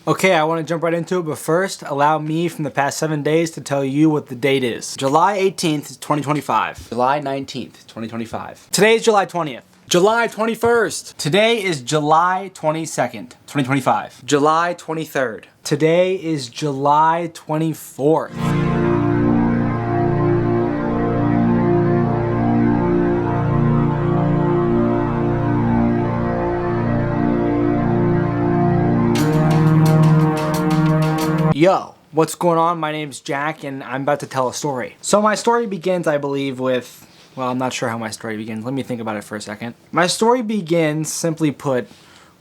Okay, I want to jump right into it, but first, allow me from the past 7 days to tell you what the date is. July 18th, 2025. July 19th, 2025. Today is July 20th. July 21st. Today is July 22nd, 2025. July 23rd. Today is July 24th. Yo, what's going on? My name's Jack and I'm about to tell a story. So my story begins, I believe, with, well, I'm not sure how my story begins. Let me think about it for a second. My story begins, simply put,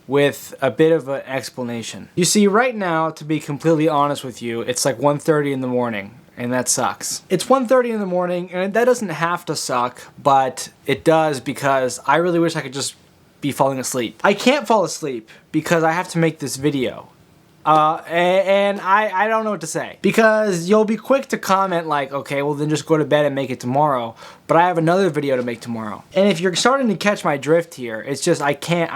with a bit of an explanation. You see, right now, to be completely honest with you, it's like 1:30 in the morning, and that sucks. It's 1:30 in the morning, and that doesn't have to suck, but it does because I really wish I could just be falling asleep. I can't fall asleep because I have to make this video. And I don't know what to say. Because you'll be quick to comment like, okay, well then just go to bed and make it tomorrow. But I have another video to make tomorrow. And if you're starting to catch my drift here, it's just I can't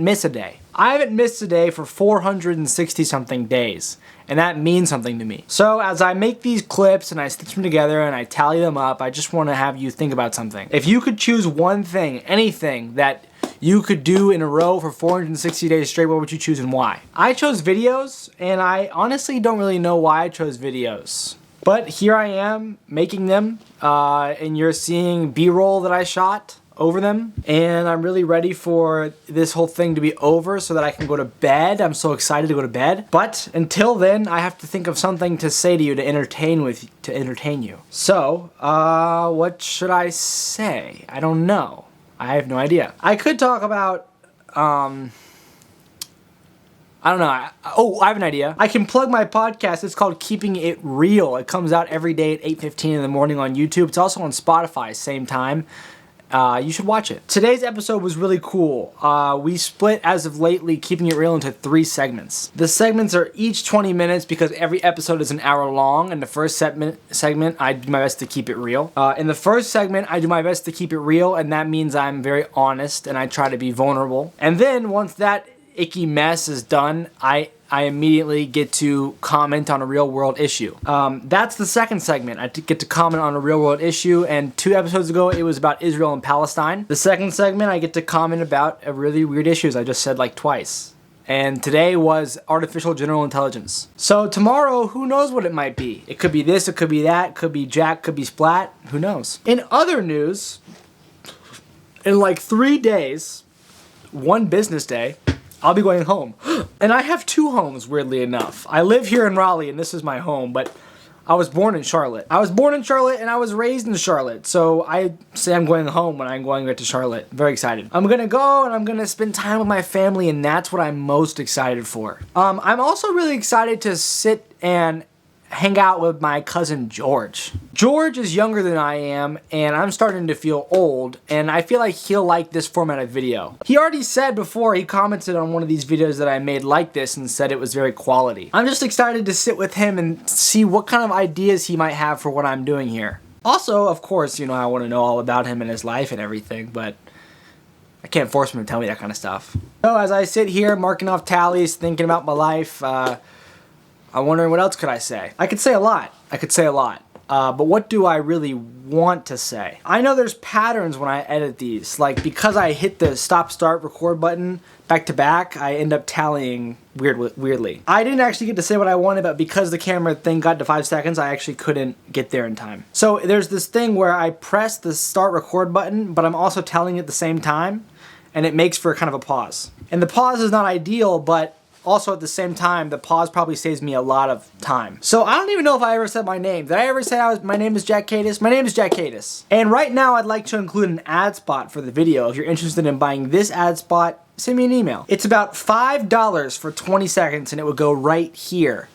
miss a day. I haven't missed a day for 460 something days. And that means something to me. So as I make these clips and I stitch them together and I tally them up, I just want to have you think about something. If you could choose one thing, anything that you could do in a row for 460 days straight, what would you choose and why? I chose videos, and I honestly don't really know why I chose videos. But here I am making them, and you're seeing B-roll that I shot over them, and I'm really ready for this whole thing to be over so that I can go to bed. I'm so excited to go to bed. But until then, I have to think of something to say to you to entertain you. So, what should I say? I don't know. I have no idea. I could talk about, I don't know. I have an idea. I can plug my podcast. It's called Keeping It Real. It comes out every day at 8:15 in the morning on YouTube. It's also on Spotify, same time. You should watch it. Today's episode was really cool. We split, as of lately, Keeping It Real into 3 segments. The segments are each 20 minutes because every episode is an hour long. In the first segment, I do my best to keep it real. In the first segment, I do my best to keep it real, and that means I'm very honest and I try to be vulnerable. And then once that icky mess is done, I immediately get to comment on a real world issue. That's the second segment. I get to comment on a real world issue, and 2 episodes ago it was about Israel and Palestine. The second segment I get to comment about a really weird issues I just said like twice. And today was artificial general intelligence. So tomorrow, who knows what it might be? It could be this, it could be that, could be Jack, could be Splat, who knows? In other news, in like 3 days, 1 business day, I'll be going home. And I have 2 homes, weirdly enough. I live here in Raleigh, and this is my home, but I was born in Charlotte. I was born in Charlotte, and I was raised in Charlotte. So I say I'm going home when I'm going back to Charlotte. Very excited. I'm gonna go, and I'm gonna spend time with my family, and that's what I'm most excited for. I'm also really excited to sit and hang out with my cousin George. George is younger than I am, and I'm starting to feel old, and I feel like he'll like this format of video. He already said before, he commented on one of these videos that I made like this and said it was very quality. I'm just excited to sit with him and see what kind of ideas he might have for what I'm doing here. Also, of course, you know, I want to know all about him and his life and everything, but I can't force him to tell me that kind of stuff. So as I sit here marking off tallies, thinking about my life, I'm wondering what else could I say? I could say a lot. But what do I really want to say? I know there's patterns when I edit these. Like, because I hit the stop, start, record button back to back, I end up tallying weirdly. I didn't actually get to say what I wanted, but because the camera thing got to 5 seconds, I actually couldn't get there in time. So there's this thing where I press the start record button, but I'm also tallying at the same time, and it makes for kind of a pause. And the pause is not ideal, but also at the same time, the pause probably saves me a lot of time. So I don't even know if I ever said my name. Did I ever say my name is jackkadis? My name is jackkadis. And right now I'd like to include an ad spot for the video. If you're interested in buying this ad spot, send me an email. It's about $5 for 20 seconds and it would go right here.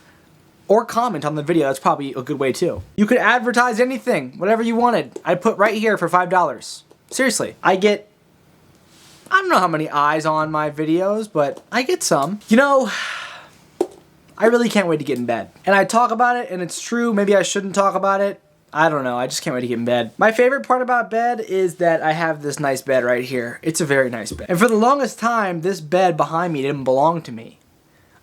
Or comment on the video, that's probably a good way too. You could advertise anything, whatever you wanted. I'd put right here for $5. Seriously, I don't know how many eyes on my videos, but I get some. You know, I really can't wait to get in bed. And I talk about it, and it's true. Maybe I shouldn't talk about it. I don't know. I just can't wait to get in bed. My favorite part about bed is that I have this nice bed right here. It's a very nice bed. And for the longest time, this bed behind me didn't belong to me.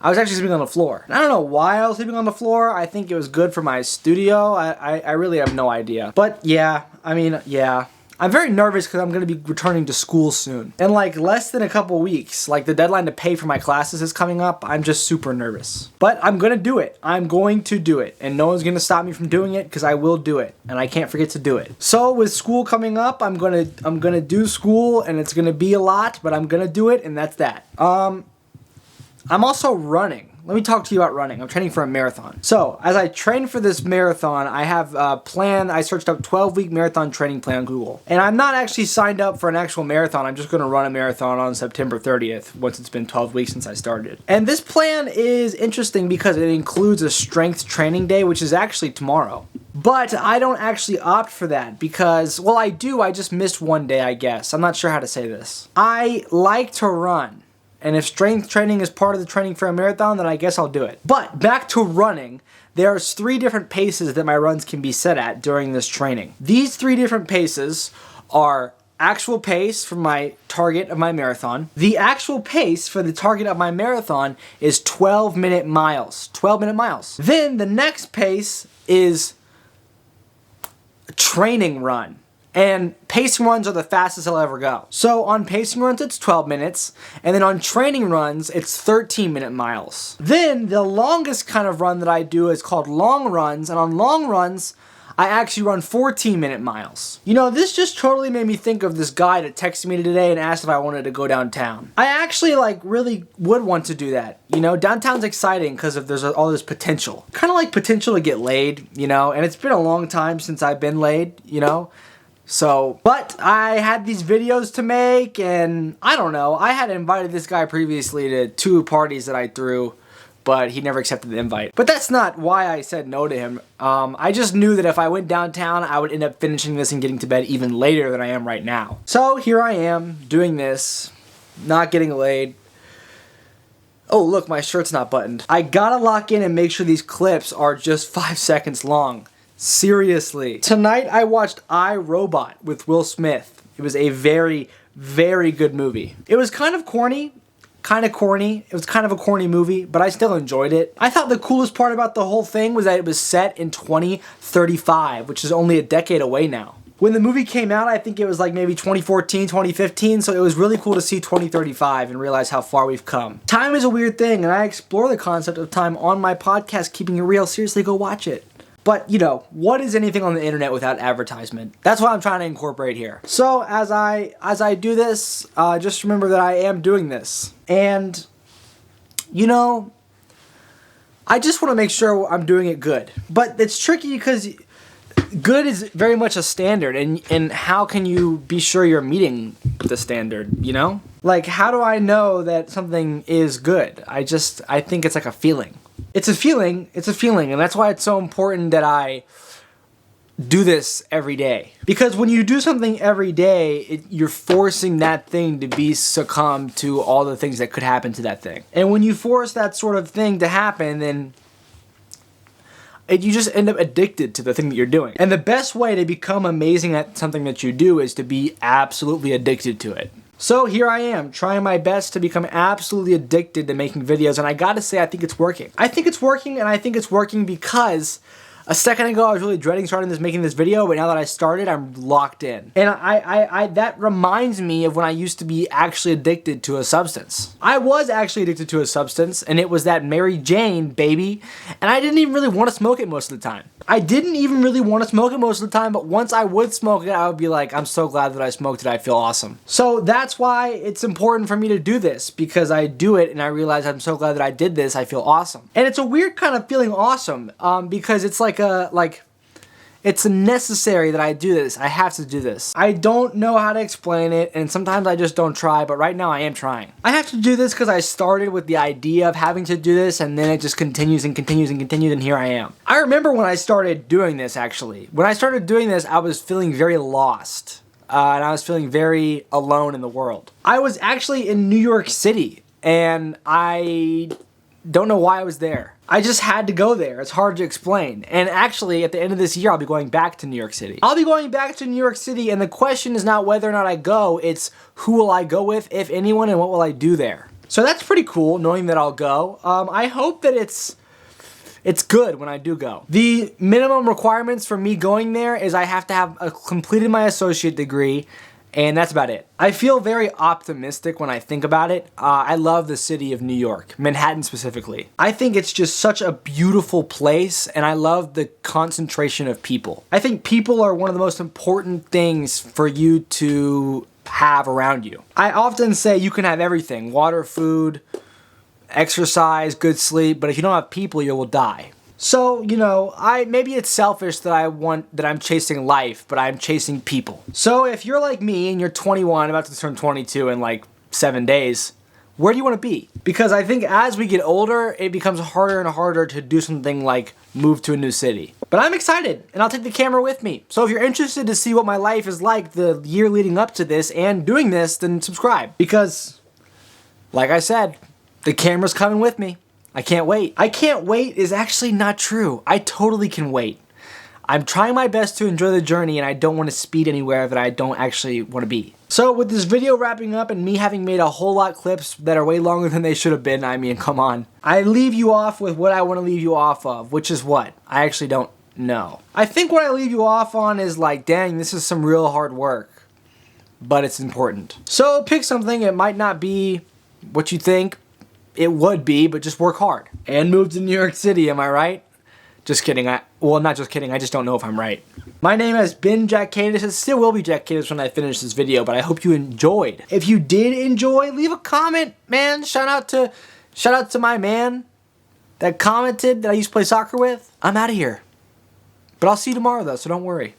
I was actually sleeping on the floor. And I don't know why I was sleeping on the floor. I think it was good for my studio. I really have no idea. But yeah, I mean, yeah. I'm very nervous because I'm going to be returning to school soon. In like less than a couple weeks, like the deadline to pay for my classes is coming up. I'm just super nervous. But I'm going to do it. I'm going to do it. And no one's going to stop me from doing it because I will do it. And I can't forget to do it. So with school coming up, I'm going to do school and it's going to be a lot, but I'm going to do it and that's that. I'm also running. Let me talk to you about running. I'm training for a marathon. So, as I train for this marathon, I have a plan. I searched up 12-week marathon training plan on Google. And I'm not actually signed up for an actual marathon. I'm just going to run a marathon on September 30th, once it's been 12 weeks since I started. And this plan is interesting because it includes a strength training day, which is actually tomorrow. But I don't actually opt for that because, well, I do. I just missed one day, I guess. I'm not sure how to say this. I like to run. And if strength training is part of the training for a marathon, then I guess I'll do it. But back to running, there's 3 different paces that my runs can be set at during this training. These 3 different paces are actual pace for my target of my marathon. The actual pace for the target of my marathon is 12-minute miles. 12-minute miles. Then the next pace is a training run. And pacing runs are the fastest I'll ever go. So on pacing runs, it's 12 minutes. And then on training runs, it's 13-minute miles. Then the longest kind of run that I do is called long runs. And on long runs, I actually run 14-minute miles. You know, this just totally made me think of this guy that texted me today and asked if I wanted to go downtown. I actually really would want to do that. You know, downtown's exciting because there's all this potential. Kind of like potential to get laid, you know. And it's been a long time since I've been laid, you know. So, but I had these videos to make and I don't know, I had invited this guy previously to 2 parties that I threw, but he never accepted the invite. But that's not why I said no to him. I just knew that if I went downtown, I would end up finishing this and getting to bed even later than I am right now. So here I am doing this, not getting laid. Oh look, my shirt's not buttoned. I gotta lock in and make sure these clips are just 5 seconds long. Seriously. Tonight I watched I, Robot with Will Smith. It was a very, very good movie. It was kind of corny. It was kind of a corny movie, but I still enjoyed it. I thought the coolest part about the whole thing was that it was set in 2035, which is only a decade away now. When the movie came out, I think it was like maybe 2014, 2015, so it was really cool to see 2035 and realize how far we've come. Time is a weird thing, and I explore the concept of time on my podcast, Keeping It Real. Seriously, go watch it. But, you know, what is anything on the internet without advertisement? That's what I'm trying to incorporate here. So, as I do this, just remember that I am doing this. And, you know, I just want to make sure I'm doing it good. But it's tricky because good is very much a standard. And how can you be sure you're meeting the standard, you know? Like, how do I know that something is good? I think it's like a feeling. It's a feeling, and that's why it's so important that I do this every day. Because when you do something every day, you're forcing that thing to be succumb to all the things that could happen to that thing. And when you force that sort of thing to happen, then you just end up addicted to the thing that you're doing. And the best way to become amazing at something that you do is to be absolutely addicted to it. So here I am, trying my best to become absolutely addicted to making videos, and I gotta say, I think it's working. I think it's working, and I think it's working because a second ago I was really dreading making this video, but now that I started, I'm locked in. And that reminds me of when I used to be actually addicted to a substance. I was actually addicted to a substance, and it was that Mary Jane, baby, and I didn't even really want to smoke it most of the time. But once I would smoke it, I would be like, I'm so glad that I smoked it, I feel awesome. So that's why it's important for me to do this, because I do it and I realize I'm so glad that I did this, I feel awesome. And it's a weird kind of feeling awesome, because it's it's necessary that I do this. I have to do this. I don't know how to explain it, and sometimes I just don't try, but right now I am trying. I have to do this because I started with the idea of having to do this, and then it just continues and continues and continues, and here I am. I remember when I started doing this, actually. When I started doing this, I was feeling very lost, and I was feeling very alone in the world. I was actually in New York City, and I don't know why I was there. I just had to go there. It's hard to explain. And actually, at the end of this year, I'll be going back to New York City. I'll be going back to New York City, and the question is not whether or not I go, it's who will I go with, if anyone, and what will I do there. So that's pretty cool, knowing that I'll go. I hope that it's good when I do go. The minimum requirements for me going there is I have to have completed my associate degree, and that's about it. I feel very optimistic when I think about it. I love the city of New York, Manhattan specifically. I think it's just such a beautiful place, and I love the concentration of people. I think people are one of the most important things for you to have around you. I often say you can have everything: water, food, exercise, good sleep, but if you don't have people, you will die. So, you know, maybe it's selfish that I'm chasing life, but I'm chasing people. So if you're like me and you're 21, about to turn 22 in like 7 days, where do you want to be? Because I think as we get older, it becomes harder and harder to do something like move to a new city. But I'm excited, and I'll take the camera with me. So if you're interested to see what my life is like the year leading up to this and doing this, then subscribe. Because, like I said, the camera's coming with me. I can't wait. I can't wait is actually not true. I totally can wait. I'm trying my best to enjoy the journey, and I don't want to speed anywhere that I don't actually want to be. So with this video wrapping up and me having made a whole lot of clips that are way longer than they should have been, I mean, come on. I leave you off with what I want to leave you off of, which is what? I actually don't know. I think what I leave you off on is like, dang, this is some real hard work, but it's important. So pick something. It might not be what you think it would be, but just work hard. And move to New York City, am I right? Just kidding. Well, not just kidding. I just don't know if I'm right. My name has been jackkadis. It still will be jackkadis when I finish this video, but I hope you enjoyed. If you did enjoy, leave a comment, man. Shout out to my man that commented that I used to play soccer with. I'm out of here. But I'll see you tomorrow, though, so don't worry.